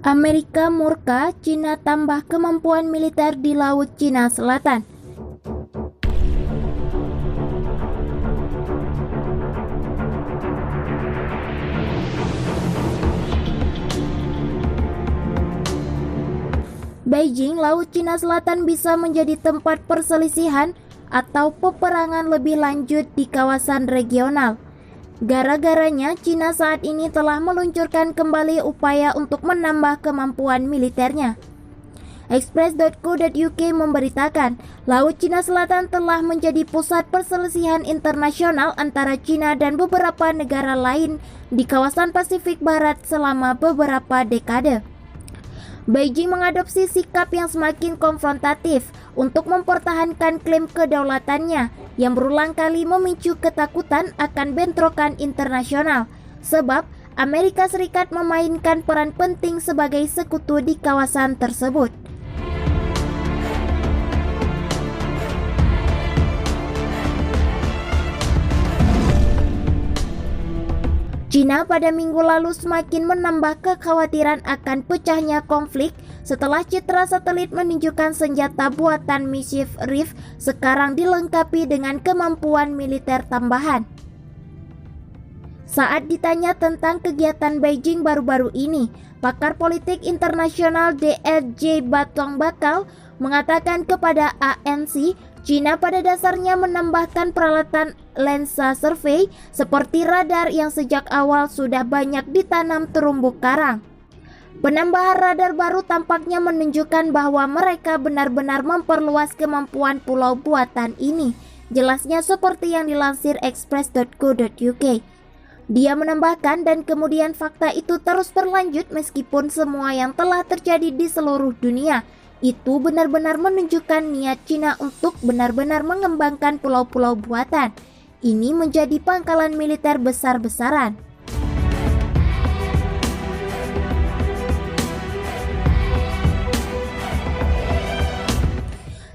Amerika murka, Cina tambah kemampuan militer di Laut Cina Selatan. Beijing, Laut Cina Selatan bisa menjadi tempat perselisihan atau peperangan lebih lanjut di kawasan regional. Gara-garanya, Cina saat ini telah meluncurkan kembali upaya untuk menambah kemampuan militernya. Express.co.uk memberitakan, Laut Cina Selatan telah menjadi pusat perselisihan internasional antara Cina dan beberapa negara lain di kawasan Pasifik Barat selama beberapa dekade. Beijing mengadopsi sikap yang semakin konfrontatif untuk mempertahankan klaim kedaulatannya yang berulang kali memicu ketakutan akan bentrokan internasional, sebab Amerika Serikat memainkan peran penting sebagai sekutu di kawasan tersebut. Cina pada minggu lalu semakin menambah kekhawatiran akan pecahnya konflik setelah citra satelit menunjukkan senjata buatan Mischief Reef sekarang dilengkapi dengan kemampuan militer tambahan. Saat ditanya tentang kegiatan Beijing baru-baru ini, pakar politik internasional DLJ Batong Bakal mengatakan kepada ANC, Cina pada dasarnya menambahkan peralatan lensa survei seperti radar yang sejak awal sudah banyak ditanam terumbu karang. Penambahan radar baru tampaknya menunjukkan bahwa mereka benar-benar memperluas kemampuan pulau buatan ini, jelasnya seperti yang dilansir express.co.uk. Dia menambahkan dan kemudian fakta itu terus berlanjut meskipun semua yang telah terjadi di seluruh dunia itu benar-benar menunjukkan niat Cina untuk benar-benar mengembangkan pulau-pulau buatan. Ini menjadi pangkalan militer besar-besaran.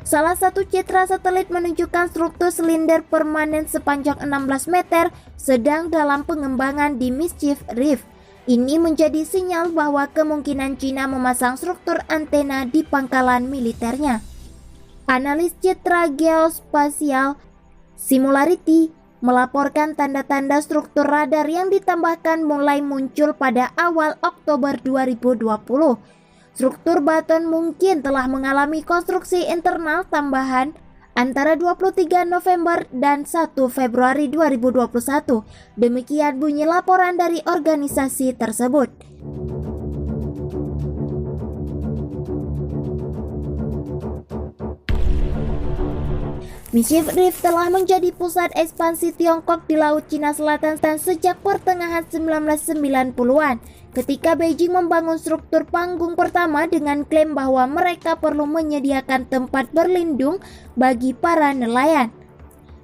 Salah satu citra satelit menunjukkan struktur silinder permanen sepanjang 16 meter sedang dalam pengembangan di Mischief Reef. Ini menjadi sinyal bahwa kemungkinan Cina memasang struktur antena di pangkalan militernya. Analis citra geospasial Similarity melaporkan tanda-tanda struktur radar yang ditambahkan mulai muncul pada awal Oktober 2020. Struktur Baton mungkin telah mengalami konstruksi internal tambahan antara 23 November dan 1 Februari 2021. Demikian bunyi laporan dari organisasi tersebut. Mischief Reef telah menjadi pusat ekspansi Tiongkok di Laut Cina Selatan sejak pertengahan 1990-an. Ketika Beijing membangun struktur panggung pertama dengan klaim bahwa mereka perlu menyediakan tempat berlindung bagi para nelayan.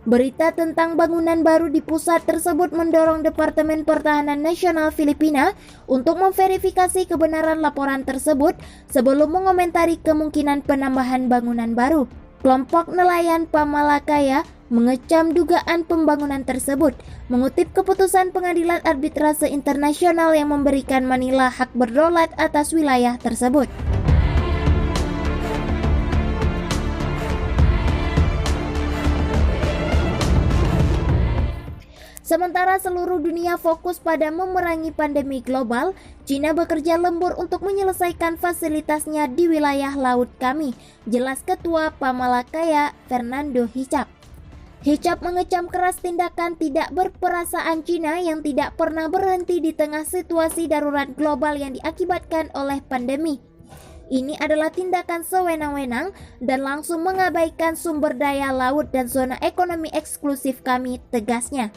Berita tentang bangunan baru di pusat tersebut mendorong Departemen Pertahanan Nasional Filipina untuk memverifikasi kebenaran laporan tersebut sebelum mengomentari kemungkinan penambahan bangunan baru. Kelompok nelayan Pamalakaya mengecam dugaan pembangunan tersebut, mengutip keputusan Pengadilan Arbitrase Internasional yang memberikan Manila hak berdaulat atas wilayah tersebut. Sementara seluruh dunia fokus pada memerangi pandemi global, Cina bekerja lembur untuk menyelesaikan fasilitasnya di wilayah laut kami, jelas Ketua Pamalakaya Fernando Hicap. Hicap mengecam keras tindakan tidak berperasaan Cina yang tidak pernah berhenti di tengah situasi darurat global yang diakibatkan oleh pandemi. Ini adalah tindakan sewenang-wenang dan langsung mengabaikan sumber daya laut dan zona ekonomi eksklusif kami, tegasnya.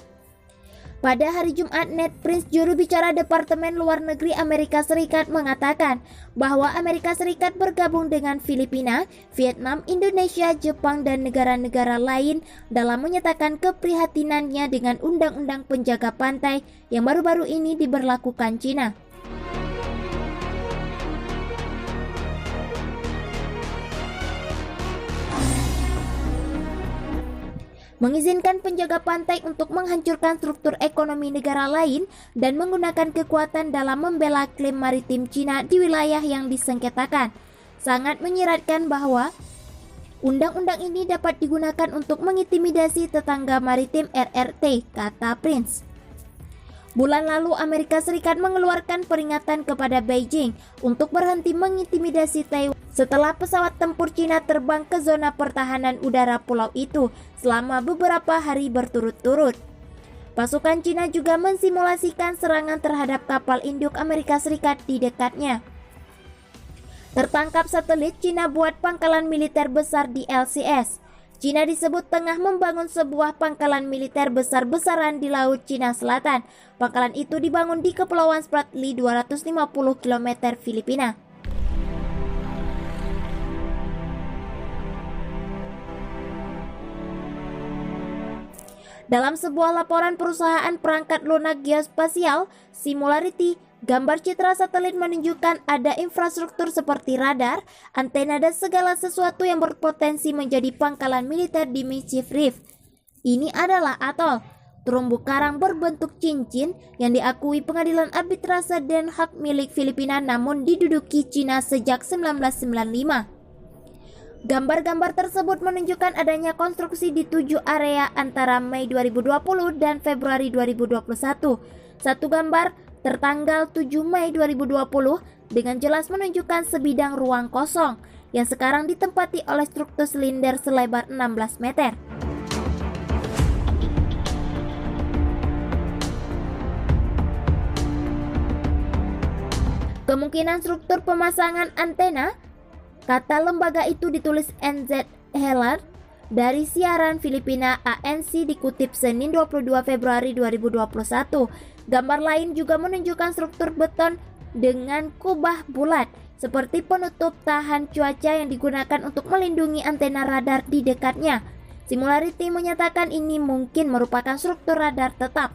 Pada hari Jumat, Ned Prince, juru bicara Departemen Luar Negeri Amerika Serikat, mengatakan bahwa Amerika Serikat bergabung dengan Filipina, Vietnam, Indonesia, Jepang, dan negara-negara lain dalam menyatakan keprihatinannya dengan undang-undang penjaga pantai yang baru-baru ini diberlakukan Cina. mengizinkan penjaga pantai untuk menghancurkan struktur ekonomi negara lain dan menggunakan kekuatan dalam membela klaim maritim Cina di wilayah yang disengketakan. Sangat menyiratkan bahwa undang-undang ini dapat digunakan untuk mengintimidasi tetangga maritim RRT, kata Prince. Bulan lalu Amerika Serikat mengeluarkan peringatan kepada Beijing untuk berhenti mengintimidasi Taiwan setelah pesawat tempur Cina terbang ke zona pertahanan udara pulau itu selama beberapa hari berturut-turut. Pasukan Cina juga mensimulasikan serangan terhadap kapal induk Amerika Serikat di dekatnya. Tertangkap satelit Cina buat pangkalan militer besar di LCS. Cina disebut tengah membangun sebuah pangkalan militer besar-besaran di Laut Cina Selatan. Pangkalan itu dibangun di Kepulauan Spratly 250 km Filipina. Dalam sebuah laporan perusahaan perangkat lunak geospasial, Singularity, gambar citra satelit menunjukkan ada infrastruktur seperti radar, antena dan segala sesuatu yang berpotensi menjadi pangkalan militer di Mischief Reef. Ini adalah atol, terumbu karang berbentuk cincin yang diakui pengadilan arbitrase Den Haag milik Filipina namun diduduki Cina sejak 1995. Gambar-gambar tersebut menunjukkan adanya konstruksi di 7 area antara Mei 2020 dan Februari 2021. Satu gambar tertanggal 7 Mei 2020 dengan jelas menunjukkan sebidang ruang kosong yang sekarang ditempati oleh struktur silinder selebar 16 meter. Kemungkinan struktur pemasangan antena, kata lembaga itu ditulis NZ Herald dari siaran Filipina ANC dikutip Senin 22 Februari 2021. Gambar lain juga menunjukkan struktur beton dengan kubah bulat seperti penutup tahan cuaca yang digunakan untuk melindungi antena radar di dekatnya. Singularity menyatakan ini mungkin merupakan struktur radar tetap.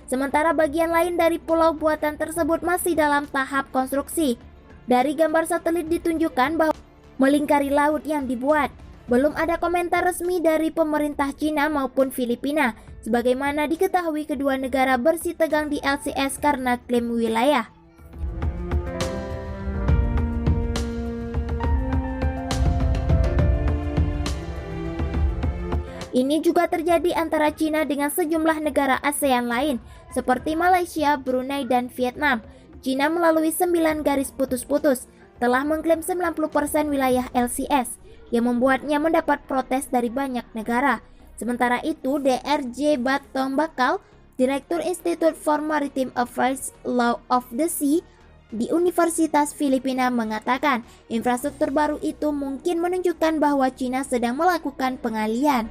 Sementara bagian lain dari pulau buatan tersebut masih dalam tahap konstruksi. Dari gambar satelit ditunjukkan bahwa melingkari laut yang dibuat. Belum ada komentar resmi dari pemerintah Cina maupun Filipina. Sebagaimana diketahui kedua negara bersitegang di LCS karena klaim wilayah. Ini juga terjadi antara Cina dengan sejumlah negara ASEAN lain seperti Malaysia, Brunei, dan Vietnam. Cina melalui 9 garis putus-putus telah mengklaim 90% wilayah LCS yang membuatnya mendapat protes dari banyak negara. Sementara itu, Dr. Batong Bakal, Direktur Institute for Maritime Affairs Law of the Sea di Universitas Filipina mengatakan, infrastruktur baru itu mungkin menunjukkan bahwa Cina sedang melakukan pengalihan.